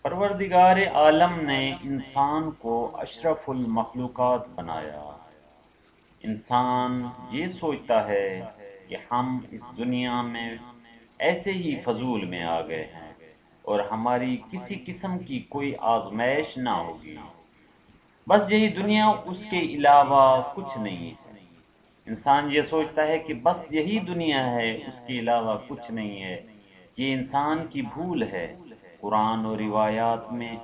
پروردگار عالم نے انسان کو اشرف المخلوقات بنایا۔ انسان یہ سوچتا ہے کہ ہم اس دنیا میں ایسے ہی فضول میں آ گئے ہیں اور ہماری کسی قسم کی کوئی آزمائش نہ ہوگی، بس یہی دنیا، اس کے علاوہ کچھ نہیں ہے۔ انسان یہ سوچتا ہے کہ بس یہی دنیا ہے، اس کے علاوہ کچھ نہیں ہے۔ یہ انسان کی بھول ہے۔ قرآن و روایات میں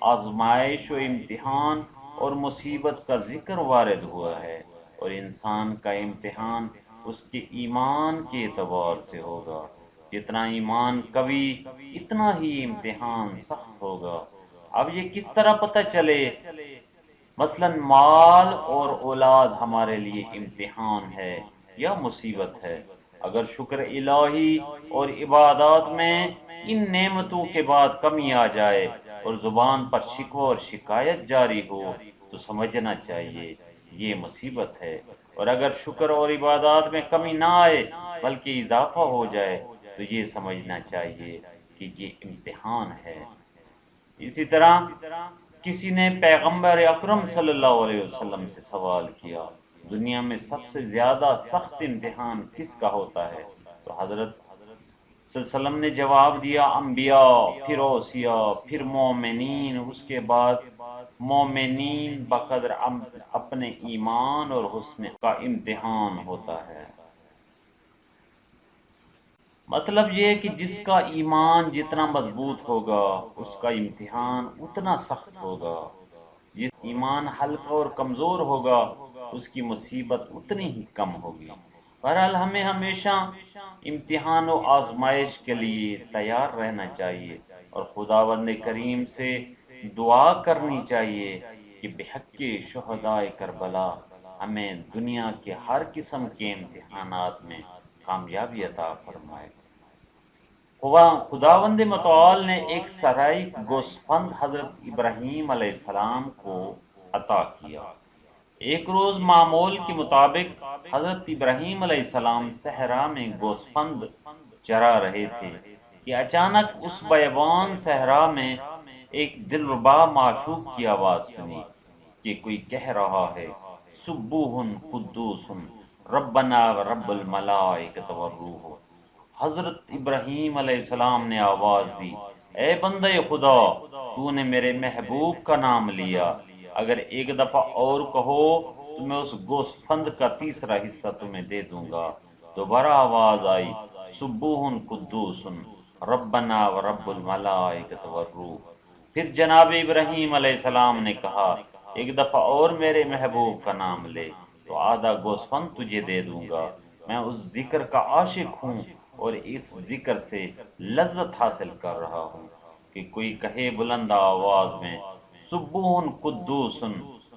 آزمائش و امتحان اور مصیبت کا ذکر وارد ہوا ہے، اور انسان کا امتحان اس کے ایمان کے اعتبار سے ہوگا۔ جتنا ایمان قوی، اتنا ہی امتحان سخت ہوگا۔ اب یہ کس طرح پتہ چلے؟ مثلا مال اور اولاد ہمارے لیے امتحان ہے یا مصیبت ہے؟ اگر شکر الہی اور عبادات میں ان نعمتوں کے بعد کمی آ جائے اور زبان پر شکوہ اور شکایت جاری ہو تو سمجھنا چاہیے یہ مصیبت ہے، اور اگر شکر اور عبادات میں کمی نہ آئے بلکہ اضافہ ہو جائے تو یہ سمجھنا چاہیے کہ یہ امتحان ہے۔ اسی طرح کسی نے پیغمبر اکرم صلی اللہ علیہ وسلم سے سوال کیا، دنیا میں سب سے زیادہ سخت امتحان کس کا ہوتا ہے؟ تو حضرت صلی اللہ علیہ وسلم نے جواب دیا، انبیاء، پھر اوصیاء، پھر مومنین، اس کے بعد مومنین بقدر اپنے ایمان اور حسن کا امتحان ہوتا ہے۔ مطلب یہ کہ جس کا ایمان جتنا مضبوط ہوگا اس کا امتحان اتنا سخت ہوگا، جس ایمان ہلکا اور کمزور ہوگا اس کی مصیبت اتنی ہی کم ہوگی۔ بہرحال ہمیں ہمیشہ امتحان و آزمائش کے لیے تیار رہنا چاہیے اور خداوند کریم سے دعا کرنی چاہیے کہ بحق شہدائے کربلا ہمیں دنیا کے ہر قسم کے امتحانات میں کامیابی عطا فرمائے۔ خداوند متعال نے ایک سرائے گوسفند حضرت ابراہیم علیہ السلام کو عطا کیا۔ ایک روز معمول کے مطابق حضرت ابراہیم علیہ السلام صحرا میں گوسفند چرا رہے تھے کہ اچانک اس بیابان صحرا میں ایک دلربا معشوق کی آواز سنی کہ کوئی کہہ رہا ہے، سبوح قدوس ربنا رب الملائکۃ والروح۔ حضرت ابراہیم علیہ السلام نے آواز دی، اے بندے خدا، تو نے میرے محبوب کا نام لیا، اگر ایک دفعہ اور کہو تو میں اس گوسفند کا تیسرا حصہ تمہیں دے دوں گا۔ دوبارہ آواز آئی، سبوح قدوس ربنا ورب الملائکۃ والروح۔ پھر جناب ابراہیم علیہ السلام نے کہا، ایک دفعہ اور میرے محبوب کا نام لے تو آدھا گوسفند تجھے دے دوں گا۔ میں اس ذکر کا عاشق ہوں اور اس ذکر سے لذت حاصل کر رہا ہوں کہ کوئی کہے بلند آواز میں، سبوح قدوس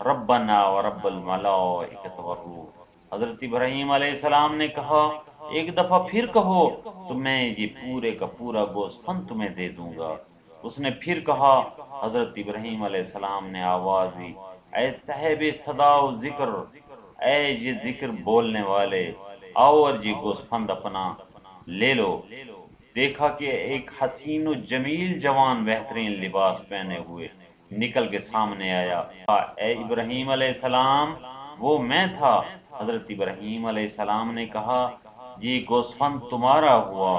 ربنا ورب الملائکۃ والروح۔ حضرت ابراہیم علیہ السلام نے کہا، ایک دفعہ پھر کہو تو میں یہ پورے کا پورا گوسفند تمہیں دے دوں گا۔ اس نے پھر کہا۔ حضرت ابراہیم علیہ السلام نے آواز دی، اے صاحب صدا و ذکر، اے یہ ذکر بولنے والے، آؤ اور یہ گوسفند اپنا لے لو۔ دیکھا کہ ایک حسین و جمیل جوان بہترین لباس پہنے ہوئے نکل کے سامنے آیا۔ اے ابراہیم علیہ السلام، وہ میں تھا۔ حضرت ابراہیم علیہ السلام نے کہا، یہ گوسفند تمہارا ہوا،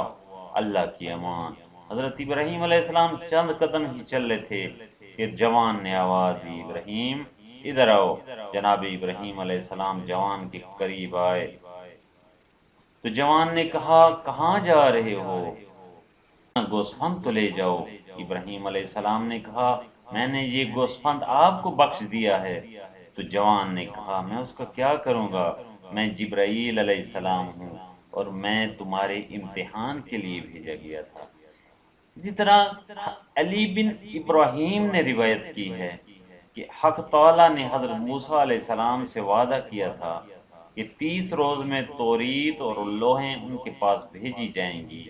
اللہ کی امان۔ حضرت ابراہیم علیہ السلام چند قدم ہی چل رہے تھے کہ جوان نے آواز دی، ابراہیم ادھر آؤ۔ جناب ابراہیم علیہ السلام جوان کے قریب آئے تو جوان نے کہا، کہاں جا رہے ہو؟ گوسفند تو لے جاؤ۔ ابراہیم علیہ السلام نے کہا، میں نے یہ گوسفند آپ کو بخش دیا ہے۔ تو جوان نے کہا، میں اس کا کیا کروں گا؟ میں جبرائیل علیہ السلام ہوں اور میں تمہارے امتحان کے لیے بھیجا گیا تھا۔ اسی طرح علی بن ابراہیم نے روایت کی ہے کہ حق تعالیٰ نے حضرت موسیٰ علیہ السلام سے وعدہ کیا تھا کہ 30 روز میں توریت اور لوحیں ان کے پاس بھیجی جائیں گی۔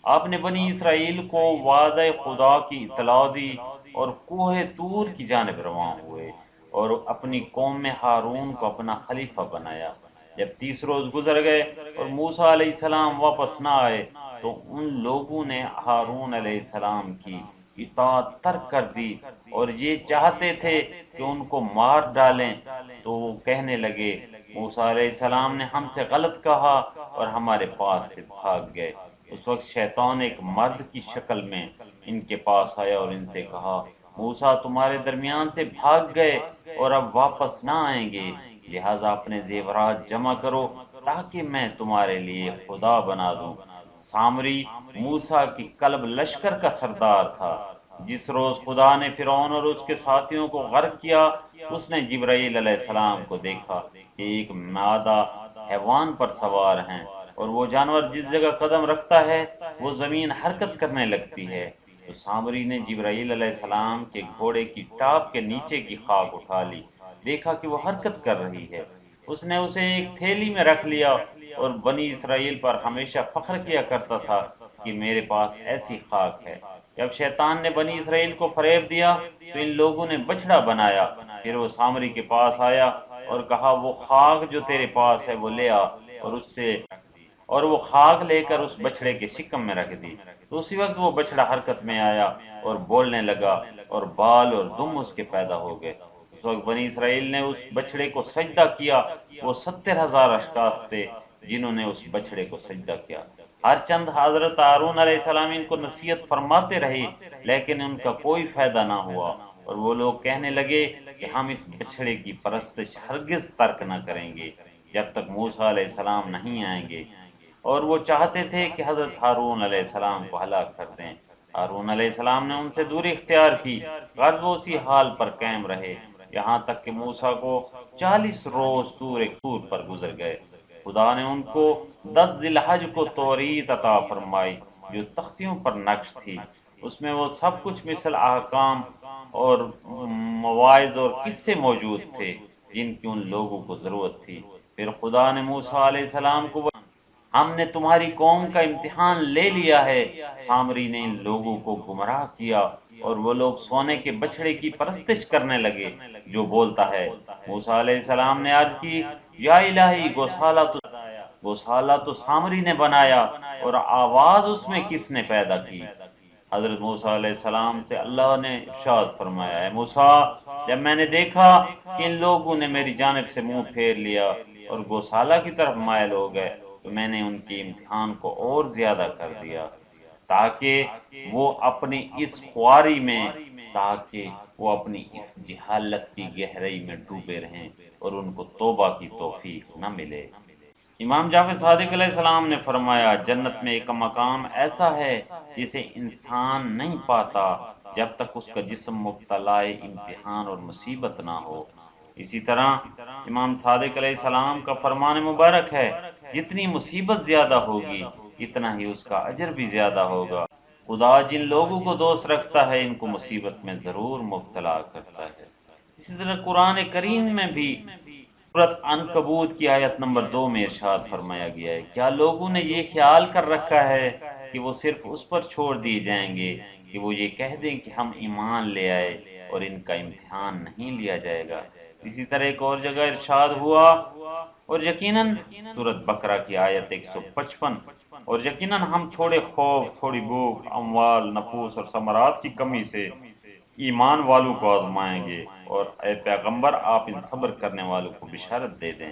آپ نے بنی اسرائیل کو وعدہ خدا کی اطلاع دی اور کوہ طور کی جانب رواں ہوئے اور اپنی قوم میں ہارون کو اپنا خلیفہ بنایا۔ جب 30 روز گزر گئے اور موسیٰ علیہ السلام واپس نہ آئے تو ان لوگوں نے ہارون علیہ السلام کی اطاعت ترک کر دی اور یہ چاہتے تھے کہ ان کو مار ڈالیں، تو وہ کہنے لگے موسیٰ علیہ السلام نے ہم سے غلط کہا اور ہمارے پاس سے بھاگ گئے۔ اس وقت شیطان ایک مرد کی شکل میں ان کے پاس آیا اور ان سے کہا موسیٰ تمہارے درمیان سے بھاگ گئے اور اب واپس نہ آئیں گے، لہٰذا اپنے زیورات جمع کرو تاکہ میں تمہارے لیے خدا بنا دوں۔ سامری موسیٰ کی کلب لشکر کا سردار تھا۔ جس روز خدا نے فرعون اور اس کے ساتھیوں کو غرق کیا، اس نے جبرائیل علیہ السلام کو دیکھا کہ ایک مادہ حیوان پر سوار ہیں، اور وہ جانور جس جگہ قدم رکھتا ہے وہ زمین حرکت کرنے لگتی ہے۔ تو سامری نے جبرائیل علیہ السلام کے گھوڑے کی ٹاپ کے نیچے کی خاک اٹھا لی، دیکھا کہ وہ حرکت کر رہی ہے۔ اس نے اسے ایک تھیلی میں رکھ لیا اور بنی اسرائیل پر ہمیشہ فخر کیا کرتا تھا کہ میرے پاس ایسی خاک ہے۔ جب شیطان نے بنی اسرائیل کو فریب دیا تو ان لوگوں نے بچڑا بنایا۔ پھر وہ سامری کے پاس آیا اور کہا وہ خاک جو تیرے پاس ہے وہ لے آ، اور وہ خاک لے کر اس بچڑے کے شکم میں رکھ دی۔ تو اسی وقت وہ بچڑا حرکت میں آیا اور بولنے لگا اور بال اور دم اس کے پیدا ہو گئے۔ اس وقت بنی اسرائیل نے اس بچڑے کو سجدہ کیا۔ وہ 70,000 اشخاص تھے جنہوں نے اس بچڑے کو سجدہ کیا۔ ہر چند حضرت ہارون علیہ السلام ان کو نصیحت فرماتے رہے لیکن ان کا کوئی فائدہ نہ ہوا، اور وہ لوگ کہنے لگے کہ ہم اس بچڑے کی پرستش ہرگز ترک نہ کریں گے جب تک موسیٰ علیہ السلام نہیں آئیں گے، اور وہ چاہتے تھے کہ حضرت ہارون علیہ السلام کو ہلاک کر دیں۔ ہارون علیہ السلام نے ان سے دوری اختیار کی، غرض وہ اسی حال پر قائم رہے یہاں تک کہ موسیٰ کو 40 روز طور پر گزر گئے۔ خدا نے ان کو 10 ذی الحج کو توریت عطا فرمائی جو تختیوں پر نقش تھی۔ اس میں وہ سب کچھ مثل احکام اور مواعظ اور قصے موجود تھے جن کی ان لوگوں کو ضرورت تھی۔ پھر خدا نے موسیٰ علیہ السلام کو ہم نے تمہاری قوم کا امتحان لے لیا ہے۔ سامری نے ان لوگوں کو گمراہ کیا اور وہ لوگ سونے کے بچڑے کی پرستش کرنے لگے جو بولتا ہے۔ موسیٰ علیہ السلام نے عرض کی یا الہی گوسالہ تو سامری نے بنایا اور آواز اس میں کس نے پیدا کی؟ حضرت موسیٰ علیہ السلام سے اللہ نے ارشاد فرمایا ہے موسیٰ جب میں نے دیکھا کہ ان لوگوں نے میری جانب سے منہ پھیر لیا اور گوسالہ کی طرف مائل ہو گئے تو میں نے ان کے امتحان کو اور زیادہ کر دیا تاکہ وہ اپنی اس خواری میں اس جہالت کی گہرائی میں ڈوبے رہیں اور ان کو توبہ کی توفیق نہ ملے۔ امام جعفر صادق علیہ السلام نے فرمایا جنت میں ایک مقام ایسا ہے جسے انسان نہیں پاتا جب تک اس کا جسم مبتلا امتحان اور مصیبت نہ ہو۔ اسی طرح امام صادق علیہ السلام کا فرمان مبارک ہے جتنی مصیبت زیادہ ہوگی اتنا ہی اس کا اجر بھی زیادہ ہوگا۔ خدا جن لوگوں کو دوست رکھتا ہے ان کو مصیبت میں ضرور مبتلا کرتا ہے۔ اسی طرح قرآن کریم میں بھی سورۃ عنکبوت کی آیت نمبر 2 میں ارشاد فرمایا گیا ہے کیا لوگوں نے یہ خیال کر رکھا ہے کہ وہ صرف اس پر چھوڑ دیے جائیں گے کہ وہ یہ کہہ دیں کہ ہم ایمان لے آئے اور ان کا امتحان نہیں لیا جائے گا۔ اسی طرح ایک اور جگہ ارشاد ہوا اور یقیناً سورۃ بقرہ کی آیت 155 اور یقیناً ہم تھوڑے خوف، تھوڑی بھوک، اموال، نفوس اور ثمرات کی کمی سے ایمان والوں کو آزمائیں گے، اور اے پیغمبر آپ ان صبر کرنے والوں کو بشارت دے دیں۔